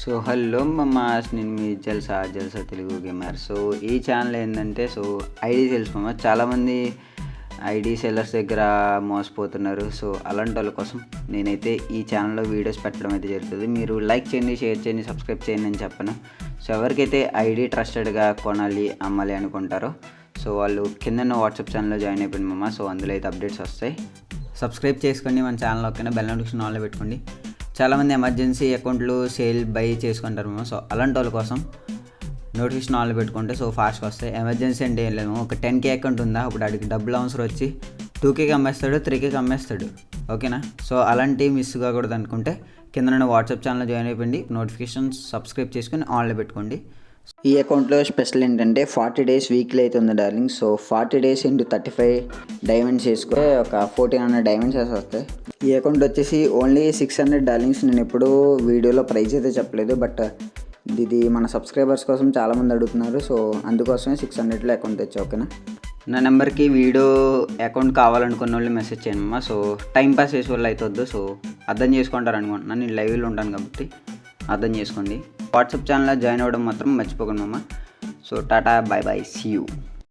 So hello mama's, నేను మీ జల్సా Telugu gamer. So ఈ channel ఏంటంటే ఐడి సేల్స్ మమ్మ. చాలామంది ఐడి సెల్లర్స్ దగ్గర మోసపోతున్నారు. సో అలాంటి వాళ్ళ కోసం నేనైతే ఈ ఛానల్లో వీడియోస్ పెట్టడం అయితే జరుగుతుంది. మీరు లైక్ చేయండి, షేర్ చేయండి, సబ్స్క్రైబ్ చేయండి అని చెప్పను. సో ఎవరికైతే ఐడి ట్రస్టెడ్గా కొనాలి, అమ్మాలి అనుకుంటారో సో వాళ్ళు కింద వాట్సాప్ ఛానల్లో జాయిన్ అయిపోయింది మమ్మ. సో అందులో అయితే అప్డేట్స్ వస్తాయి. సబ్స్క్రైబ్ చేసుకోండి మన ఛానల్. ఓకేనా? బెల్ నోటిఫికేషన్ ఆన్లో పెట్టుకోండి. చాలామంది ఎమర్జెన్సీ అకౌంట్లు సేల్ బై చేసుకుంటారు మేము. సో అలాంటి వాళ్ళ కోసం నోటిఫికేషన్ ఆన్లో పెట్టుకుంటే ఫాస్ట్గా వస్తాయి. ఎమర్జెన్సీ అంటే ఏం లేదు, ఒక 10K అకౌంట్ ఉందా, అప్పుడు అడిగి డబ్బులు అవసరం వచ్చి 2Kకి అమ్మేస్తాడు, 3Kకి అమ్మేస్తాడు. ఓకేనా? సో అలాంటివి మిస్ కాకూడదు అనుకుంటే కింద వాట్సాప్ ఛానల్లో జాయిన్ అయిపోయింది. నోటిఫికేషన్స్ సబ్స్క్రైబ్ చేసుకొని ఆన్లో పెట్టుకోండి. ఈ అకౌంట్లో స్పెషల్ ఏంటంటే 40 days వీక్లీ అయితే ఉంది darling. So 40 days into 35 diamonds వేసుకుంటే ఒక 1400 డైమండ్స్ వస్తాయి. ఈ అకౌంట్ వచ్చేసి ఓన్లీ 600 డార్లింగ్స్. నేను ఎప్పుడూ వీడియోలో ప్రైస్ అయితే చెప్పలేదు, బట్ ఇది మన సబ్స్క్రైబర్స్ కోసం చాలామంది అడుగుతున్నారు. సో అందుకోసమే 600లో అకౌంట్ తెచ్చా. ఓకేనా? నా నెంబర్కి వీడియో అకౌంట్ కావాలనుకున్న వాళ్ళు మెసేజ్ చేయండి అమ్మా. సో టైంపాస్ చేసే వాళ్ళు అయితే వద్దు. సో అర్థం చేసుకుంటారు అనుకుంటున్నాను, నేను లైవ్లో ఉంటాను కాబట్టి అర్థం చేసుకోండి. వాట్సాప్ ఛానల్లో జాయిన్ అవ్వడం మాత్రం మర్చిపోకండి అమ్మ. So tata, bye bye, see you.